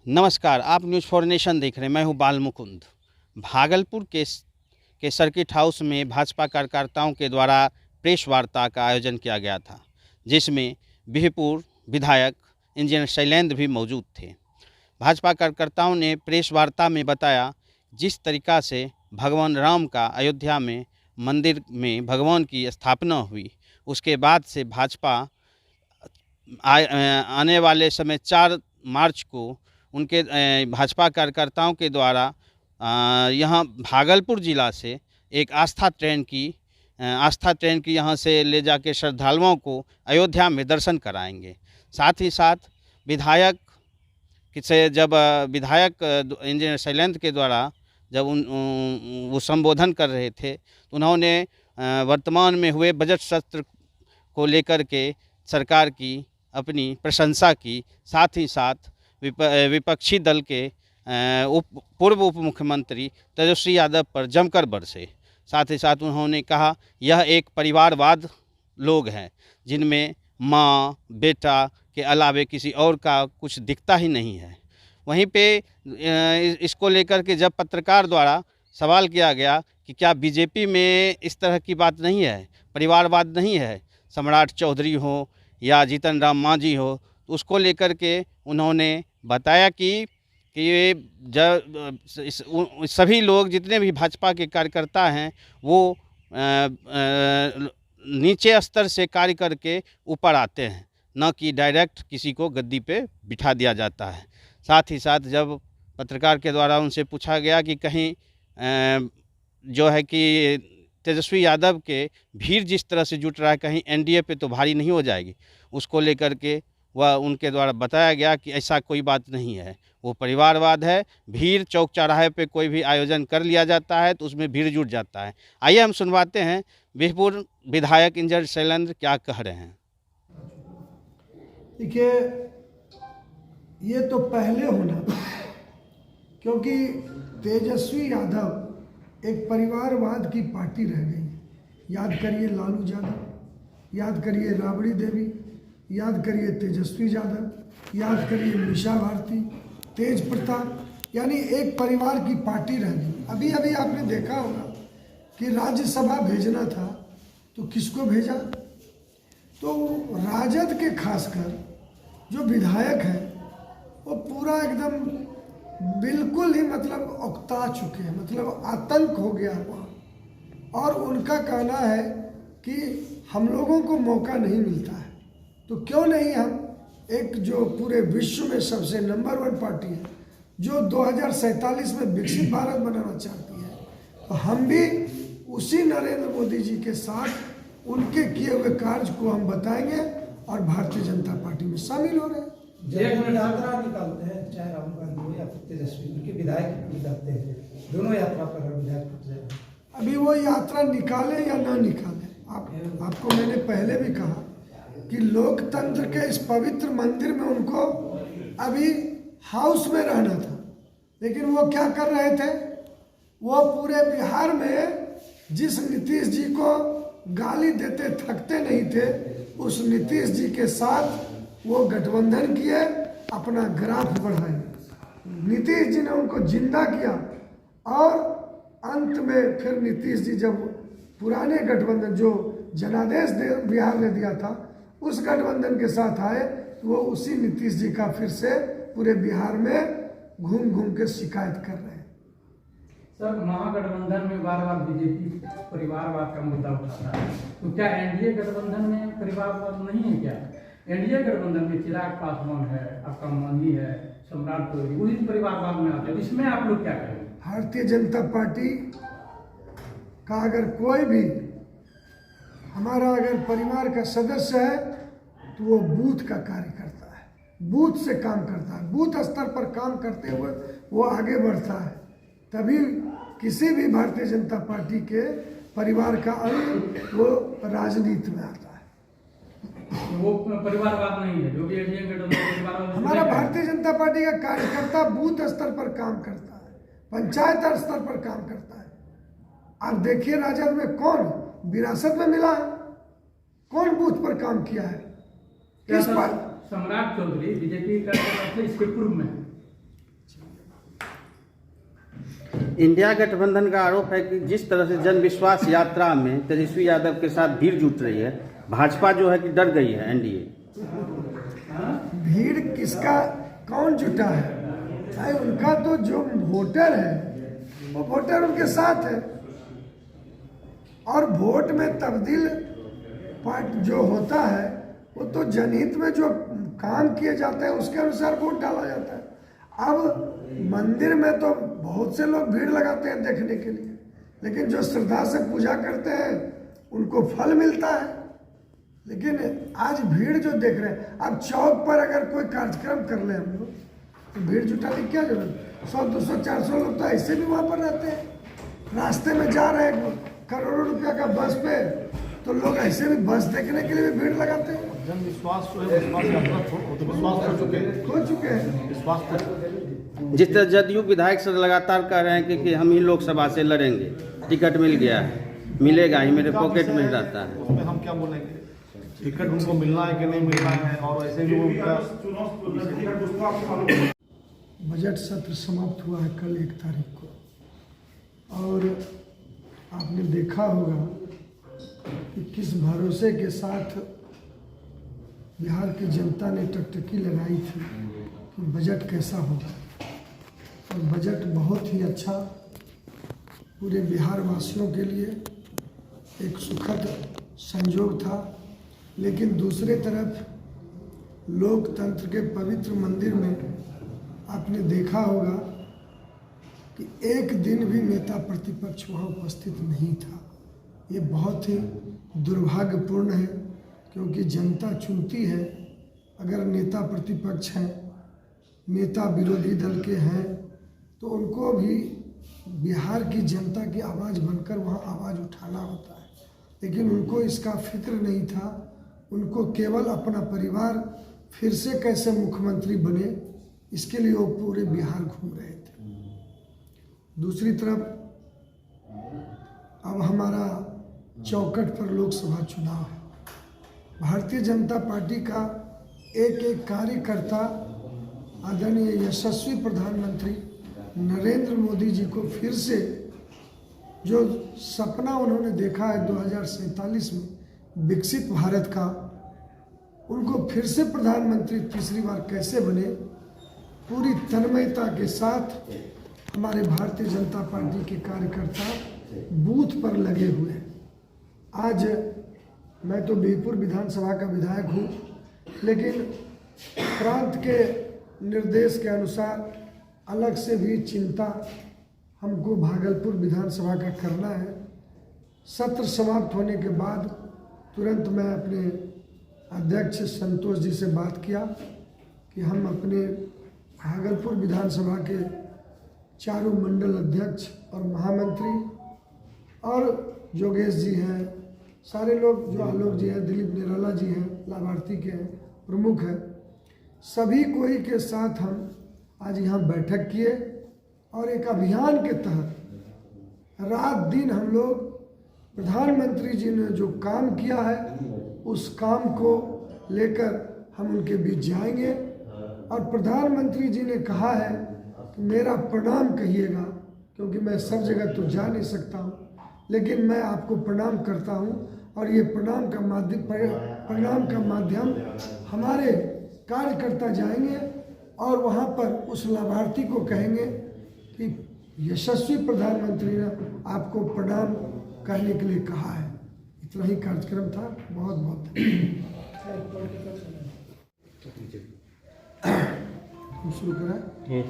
नमस्कार, आप news for nation देख रहे हैं। मैं हूं बाल मुकुंद। भागलपुर के सर्किट हाउस में भाजपा कार्यकर्ताओं के द्वारा प्रेस वार्ता का आयोजन किया गया था, जिसमें बिहपुर विधायक इंजीनियर शैलेंद्र भी मौजूद थे। भाजपा कार्यकर्ताओं ने प्रेस वार्ता में बताया जिस तरीक़ा से भगवान राम का अयोध्या में मंदिर में भगवान की स्थापना हुई, उसके बाद से भाजपा आने वाले समय 4 मार्च को उनके भाजपा कार्यकर्ताओं के द्वारा यहाँ भागलपुर ज़िला से एक आस्था ट्रेन की यहाँ से ले जाके श्रद्धालुओं को अयोध्या में दर्शन कराएंगे। साथ ही साथ विधायक इंजीनियर शैलेंद्र के द्वारा जब वो संबोधन कर रहे थे तो उन्होंने वर्तमान में हुए बजट सत्र को लेकर के सरकार की अपनी प्रशंसा की। साथ ही साथ विपक्षी दल के पूर्व उप मुख्यमंत्री तेजस्वी यादव पर जमकर बरसे। साथ ही साथ उन्होंने कहा यह एक परिवारवाद लोग हैं जिनमें माँ बेटा के अलावे किसी और का कुछ दिखता ही नहीं है। वहीं पे इसको लेकर के जब पत्रकार द्वारा सवाल किया गया कि क्या बीजेपी में इस तरह की बात नहीं है, परिवारवाद नहीं है, सम्राट चौधरी हो या जीतन राम मांझी हो, तो उसको लेकर के उन्होंने बताया कि सभी लोग जितने भी भाजपा के कार्यकर्ता हैं वो नीचे स्तर से कार्य करके ऊपर आते हैं, न कि डायरेक्ट किसी को गद्दी पे बिठा दिया जाता है। साथ ही साथ जब पत्रकार के द्वारा उनसे पूछा गया कि कहीं जो है कि तेजस्वी यादव के भीड़ जिस तरह से जुट रहा है कहीं एनडीए पे तो भारी नहीं हो जाएगी, उसको लेकर के वह उनके द्वारा बताया गया कि ऐसा कोई बात नहीं है, वो परिवारवाद है। भीड़ चौक चौराहे पे कोई भी आयोजन कर लिया जाता है तो उसमें भीड़ जुट जाता है। आइए हम सुनवाते हैं बिहपुर विधायक इंजीनियर शैलेंद्र क्या कह रहे हैं। देखिए, ये तो पहले होना था, क्योंकि तेजस्वी यादव एक परिवारवाद की पार्टी रह गई। याद करिए लालू यादव, याद करिए राबड़ी देवी, याद करिए तेजस्वी यादव, याद करिए मीसा भारती, तेज प्रताप, यानी एक परिवार की पार्टी रह गई। अभी अभी आपने देखा होगा कि राज्यसभा भेजना था तो किसको भेजा, तो राजद के खासकर जो विधायक हैं वो पूरा एकदम बिल्कुल ही मतलब उकता चुके हैं, मतलब आतंक हो गया वहाँ। और उनका कहना है कि हम लोगों को मौका नहीं मिलता है, तो क्यों नहीं हम एक जो पूरे विश्व में सबसे नंबर 1 पार्टी है जो 2047 में विकसित भारत बनाना चाहती है, तो हम भी उसी नरेंद्र मोदी जी के साथ उनके किए हुए कार्य को हम बताएंगे और भारतीय जनता पार्टी में शामिल हो रहे हैं। यात्रा निकालते हैं, चाहे राहुल गांधी हो या तेजस्वी, उनके विधायक निकालते हैं, दोनों यात्रा पर विधायक। अभी वो यात्रा निकाले या ना निकाले, आपको मैंने पहले भी कहा कि लोकतंत्र के इस पवित्र मंदिर में उनको अभी हाउस में रहना था, लेकिन वो क्या कर रहे थे, वो पूरे बिहार में जिस नीतीश जी को गाली देते थकते नहीं थे, उस नीतीश जी के साथ वो गठबंधन किए, अपना ग्राफ बढ़ाए। नीतीश जी ने उनको जिंदा किया और अंत में फिर नीतीश जी जब पुराने गठबंधन जो जनादेश बिहार ने दिया था उस गठबंधन के साथ आए, तो वो उसी नीतीश जी का फिर से पूरे बिहार में घूम घूम के शिकायत कर रहे हैं। सर, महागठबंधन में बार बार बीजेपी परिवारवाद का मुद्दा उठाता है, तो क्या एनडीए गठबंधन में परिवारवाद नहीं है? क्या एनडीए गठबंधन में चिराग पासवान है, आपका मांझी है, सम्राट चौधरी, वो इस परिवारवाद में आते हैं, इसमें आप लोग क्या करेंगे? भारतीय जनता पार्टी का अगर कोई भी हमारा अगर परिवार का सदस्य है तो वो बूथ का कार्य करता है, बूथ से काम करता है, बूथ स्तर पर काम करते हुए वो आगे बढ़ता है, तभी किसी भी भारतीय जनता पार्टी के परिवार का अंग वो राजनीति में आता है। वो परिवारवाद नहीं है जो भी एनडीए गठबंधन। हमारा भारतीय जनता पार्टी का कार्यकर्ता बूथ स्तर पर काम करता है, पंचायत स्तर पर काम करता है। आप देखिए राजद में कौन विरासत में मिला है, कौन बूथ पर काम किया है, किस पर? सम्राट चौधरी बीजेपी का इसके पूर्व में इंडिया गठबंधन का आरोप है कि जिस तरह से जन विश्वास यात्रा में तेजस्वी यादव के साथ भीड़ जुट रही है, भाजपा जो है कि डर गई है एनडीए। भीड़ किसका, कौन जुटा है? भाई उनका तो जो वोटर है वो वोटर उनके साथ है, और वोट में तब्दील पार्ट जो होता है वो तो जनहित में जो काम किए जाते हैं उसके अनुसार वोट डाला जाता है। अब मंदिर में तो बहुत से लोग भीड़ लगाते हैं देखने के लिए, लेकिन जो श्रद्धा से पूजा करते हैं उनको फल मिलता है। लेकिन आज भीड़ जो देख रहे हैं, अब चौक पर अगर कोई कार्यक्रम कर ले हम लोग तो भीड़ जुटाने की क्या जरूरत? 100, 200, 400 लोग तो ऐसे भी वहाँ पर रहते हैं, रास्ते में जा रहे हैं करोड़ों रुपया का बस पे, तो लोग ऐसे भी बस देखने के लिए भी भीड़ लगाते हैं। जन विश्वास जो है विश्वास खो चुके हैं। विश्वास जिस तरह जदयू विधायक से लगातार कह रहे हैं कि हम ही लोकसभा से लड़ेंगे, टिकट मिल गया है, मिलेगा ही, मेरे पॉकेट में ही रहता है। उसमें हम क्या बोलेंगे? टिकट उनको मिलना है कि नहीं मिलना है, और ऐसे भी उनका बजट सत्र समाप्त हुआ है कल 1 तारीख को, और आपने देखा होगा कि किस भरोसे के साथ बिहार की जनता ने टकटकी लगाई थी कि बजट कैसा होगा, और बजट बहुत ही अच्छा पूरे बिहार वासियों के लिए एक सुखद संयोग था। लेकिन दूसरे तरफ लोकतंत्र के पवित्र मंदिर में आपने देखा होगा कि एक दिन भी नेता प्रतिपक्ष वहाँ उपस्थित नहीं था। ये बहुत ही दुर्भाग्यपूर्ण है, क्योंकि जनता चुनती है। अगर नेता प्रतिपक्ष हैं, नेता विरोधी दल के हैं, तो उनको भी बिहार की जनता की आवाज़ बनकर वहाँ आवाज़ उठाना होता है। लेकिन उनको इसका फिक्र नहीं था, उनको केवल अपना परिवार फिर से कैसे मुख्यमंत्री बने इसके लिए वो पूरे बिहार घूम रहे थे। दूसरी तरफ अब हमारा चौखट पर लोकसभा चुनाव है। भारतीय जनता पार्टी का एक एक कार्यकर्ता आदरणीय यशस्वी प्रधानमंत्री नरेंद्र मोदी जी को फिर से जो सपना उन्होंने देखा है 2047 में विकसित भारत का, उनको फिर से प्रधानमंत्री तीसरी बार कैसे बने, पूरी तन्मयता के साथ हमारे भारतीय जनता पार्टी के कार्यकर्ता बूथ पर लगे हुए हैं। आज मैं तो बीरपुर विधानसभा का विधायक हूँ, लेकिन प्रांत के निर्देश के अनुसार अलग से भी चिंता हमको भागलपुर विधानसभा का करना है। सत्र समाप्त होने के बाद तुरंत मैं अपने अध्यक्ष संतोष जी से बात किया कि हम अपने भागलपुर विधानसभा के चारों मंडल अध्यक्ष और महामंत्री और योगेश जी हैं, सारे लोग, जो आलोक जी हैं, दिलीप निराला जी हैं, लाभार्थी के हैं, प्रमुख हैं, सभी कोई के साथ हम आज यहाँ बैठक किए और एक अभियान के तहत रात दिन हम लोग प्रधानमंत्री जी ने जो काम किया है उस काम को लेकर हम उनके बीच जाएंगे। और प्रधानमंत्री जी ने कहा है कि मेरा प्रणाम कहिएगा, क्योंकि मैं सब जगह तो जा नहीं सकता हूँ, लेकिन मैं आपको प्रणाम करता हूँ। और ये प्रणाम का माध्यम हमारे कार्यकर्ता जाएंगे और वहाँ पर उस लाभार्थी को कहेंगे कि यशस्वी प्रधानमंत्री ने आपको प्रणाम कहने के लिए कहा है। इतना ही कार्यक्रम था। बहुत बहुत धन्यवाद। शुरू करें।